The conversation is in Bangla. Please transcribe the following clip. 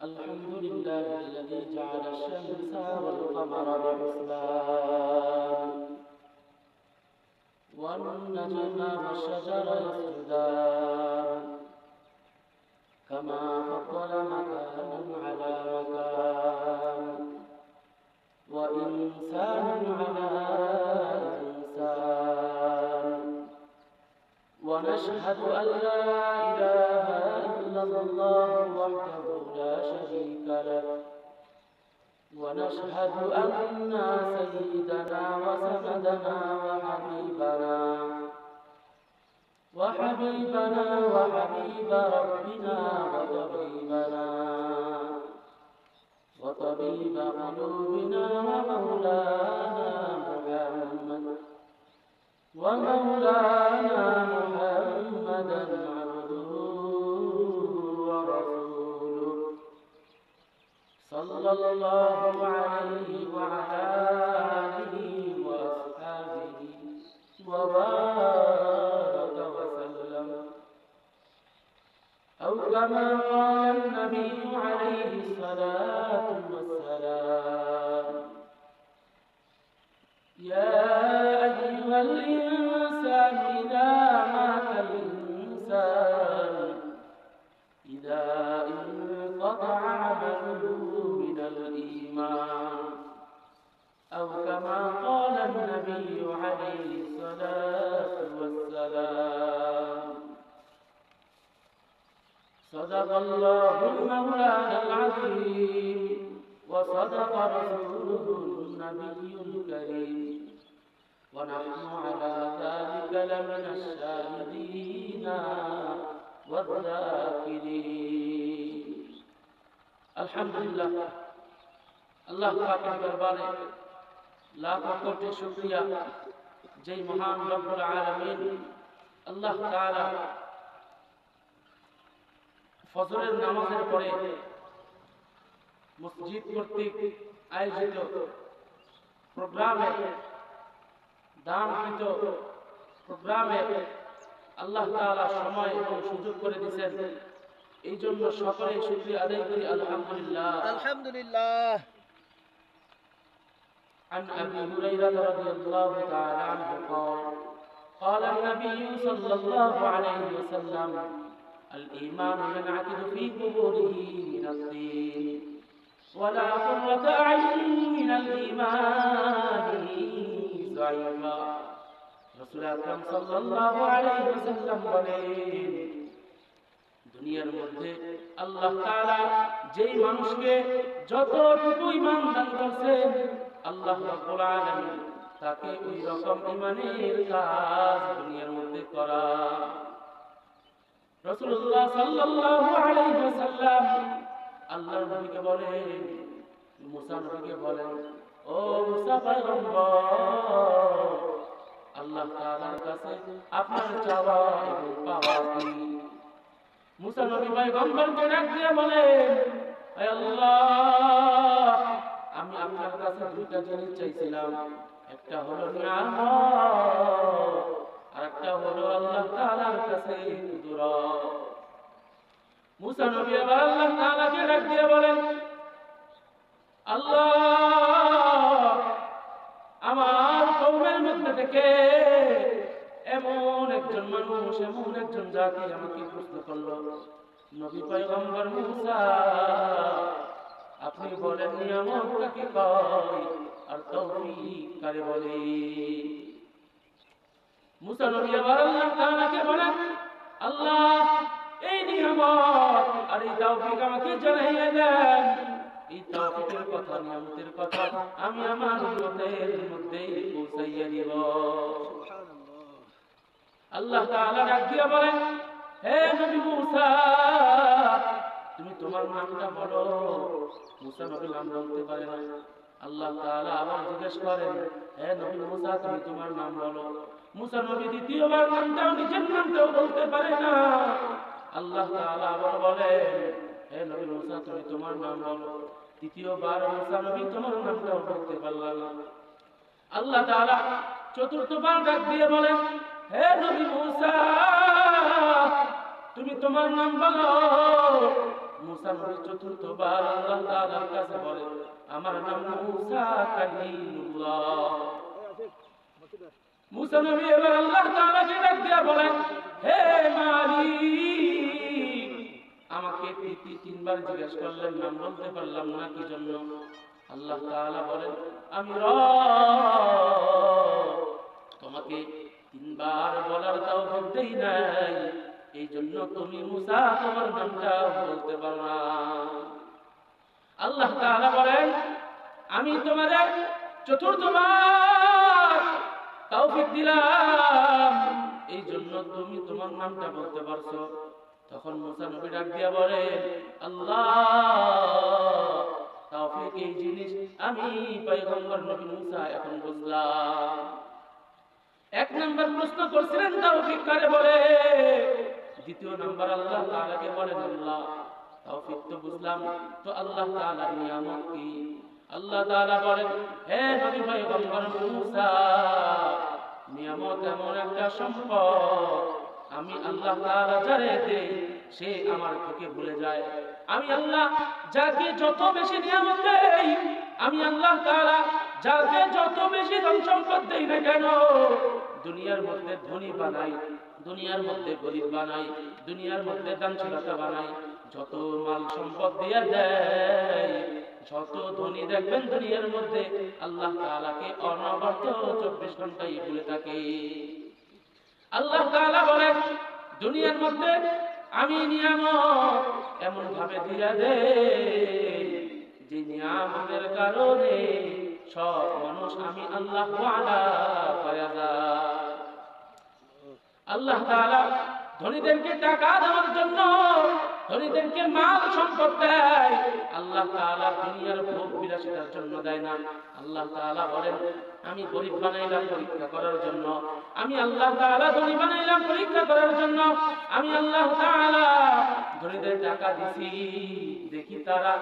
الحمد لله الذي جعل الشمس والقمر بحسبان والنجم والشجر يسجدان كما فضل مكانا على مكان وإنسانا على إنسان ونشهد أن لا إله إلا الله وحده لا شريك له ونشهد أن سيدنا وسندنا وحبيبنا وحبيب ربنا وطبيب قلوبنا ومولانا محمدا عبده ورسوله صلى الله عليه وعلى آله وأصحابه وبارك وسلم أو كما قال النبي عليه الصلاة والسلام يا أيها الإنسان إذا مات الإنسان إذا انقطع عمله من الإيمان أو كما قال النبي عليه الصلاة والسلام صدق الله المولانا العظيم وصدق رسوله النبي الكريم ونحن على ذلك لمن الشاهدين والذاكرين الحمد لله আল্লাহ পাকের দরবারে লাখ কোটি শুকরিয়া যেই মহান রব্বুল আলামিন আল্লাহ তাআলা ফজরের নামাজের পরে মসজিদ কর্তৃক আয়োজিত প্রোগ্রামে দানকৃত প্রোগ্রামে আল্লাহ তাআলা সময় এবং সুযোগ করে দিয়েছেন এই জন্য সকলে শুকরিয়া আদায় করি আলহামদুলিল্লাহ আলহামদুলিল্লাহ عن أبي هريرة رضي الله تعالى عنه قال النبي صلى الله عليه وسلم الإيمان ينعقد في قبوره من الطين ولا قرة أعين من الإيمان ضعيفا رسول أكرم صلى الله عليه وسلم বলেন দুনিয়ার মধ্যে আল্লাহ তাআলা যেই মানুষকে যতটুকু ঈমান দান করেছেন আল্লাহ রাব্বুল আলামিন তাকে ওই রকম ঈমানের কাজ দুনিয়ার মধ্যে করা রাসূলুল্লাহ সাল্লাল্লাহু আলাইহি ওয়াসাল্লাম আল্লাহর নবীকে বলেন মুসা নবীকে বলেন ও মুসা পয়গম্বর আল্লাহ তাআলার কাছে আপনার চাওয়া এবং পাওয়া কি মুসা নবী পয়গম্বরকে ডাক দিয়ে বলেন হে আল্লাহ আমি আপনার কাছে দুইটা জিনিস চাইছিলাম একটা হলো নিয়ামত আর একটা হলো আল্লাহ তাআলার কাছে দোয়া মুসা নবী আবার আল্লাহ তাআলাকে ডাক দিয়ে বলেন আল্লাহ আমার কওমের মধ্যে থেকে এমন একজন মানুষ এমন একজন জাতি আমাকে প্রশ্ন করলো নবী পয়গম্বর মুসা আপনি বলেন নিয়ামত কাকে কয় আর তৌফিক কারে বলে মুসা নবী আবার আল্লাহ তাআলাকে বলেন আল্লাহ এই নিয়ামত আর এই তৌফিক আমাকে জানাইয়া দেন এই তৌফিকের কথা নিয়ামতের কথা আমি আমার উম্মতের মধ্যে পৌঁছাইয়া দিব সুবহানাল্লাহ আল্লাহ তাআলা ডাক দিয়া বলেন হে নবী মুসা তুমি তোমার নামটা বলো মুসা নবী নাম বলতে পারে না আল্লাহ তাআলা আবার জিজ্ঞেস করেন হে নবী মুসা তুমি তোমার নাম বলো মুসা নবী দ্বিতীয়বার নামটাও নিজের নামটাও বলতে পারে না আল্লাহ তাআলা আবার বলেন হে নবী মুসা তুমি তোমার নাম বলো তৃতীয়বার মুসা নবী তোমার নামটাও বলতে পারলেন না আল্লাহ তাআলা চতুর্থবার ডাক দিয়ে বলেন হে নবী মুসা তুমি তোমার নাম বলো মুসা নবী চতুর্থবার আল্লাহ তাআলার কাছে বলে, আমার নাম মুসা কালিমুল্লাহ। মুসা নবী এবার আল্লাহ তাআলাকে ডাক দিয়া বলেন, হে মালিক, আমাকে তিনবার জিজ্ঞেস করলেন, নাম বলতে পারলাম না কি জন্য? আল্লাহ তাআলা বলেন, আমি রব তোমাকে তিনবার বলার তৌফিক দেই নাই, এই জন্য তুমি মুসা তোমার নামটা বলতে পারো না। আল্লাহ তাআলা বলেন, আমি তোমাদের চতুর্থবার তৌফিক দিলাম, এই জন্য তুমি তোমার নামটা বলতে পারছো। তখন মুসা নবী ডাক দিয়া বলেন, আল্লাহ, তৌফিক এই জিনিস আমি পয়গম্বর নবী মুসা এখন বুঝলাম। এক নাম্বার প্রশ্ন করছিলেন তৌফিক কারে বলে, দ্বিতীয় নাম্বার আল্লাহ তাআলাকে বলেন, আল্লাহ তৌফিক তো বুঝলাম, তো আল্লাহ তাআলার নিয়ামত কি? আল্লাহ তাআলা বলেন, হে নবী পয়গম্বর মুসা, নিয়ামত এমন একটা সম্পদ, আমি আল্লাহ তাআলা যারে দেই সে আমার থেকে ভুলে যায়। আমি আল্লাহ যাকে যত বেশি নিয়ামত দেই, আমি আল্লাহ তাআলা যাকে যত বেশি ধন সম্পদ দেই না কেন, দুনিয়ার মধ্যে ধনী বানাই, দুনিয়ার মধ্যে গরিব বানাই, দুনিয়ার মধ্যে দানশীলতা বানাই, যত মাল সম্পদ দিয়ে দেয়, যত ধনী দেখবেন দুনিয়ার মধ্যে আল্লাহ তাআলাকে অনবরত 24 ঘন্টাই ভুলে থাকে। আল্লাহ তাআলা বলেন, দুনিয়ার মধ্যে আমি নিয়ামত এমন ভাবে দিয়া দেই যে নিয়ামতের কারণে সব মানুষ আমি আল্লাহ ওয়ালা হয়ে যায়। আল্লাহ তাআলা ধনীদেরকে টাকা দেওয়ার জন্য, ধনীদেরকে মাল সম্পদ দেয়, আল্লাহ তাআলা দুনিয়ার ভোগ বিলাসিতার জন্য দেয় না। আল্লাহ তাআলা বলেন, আমি গরিব বানাইলাম পরীক্ষা করার জন্য, আমি আল্লাহ তাআলা ধনী বানাইলাম পরীক্ষা করার জন্য। আমি আল্লাহ তাআলা ধনীদের টাকা দিছি, দেখি তারা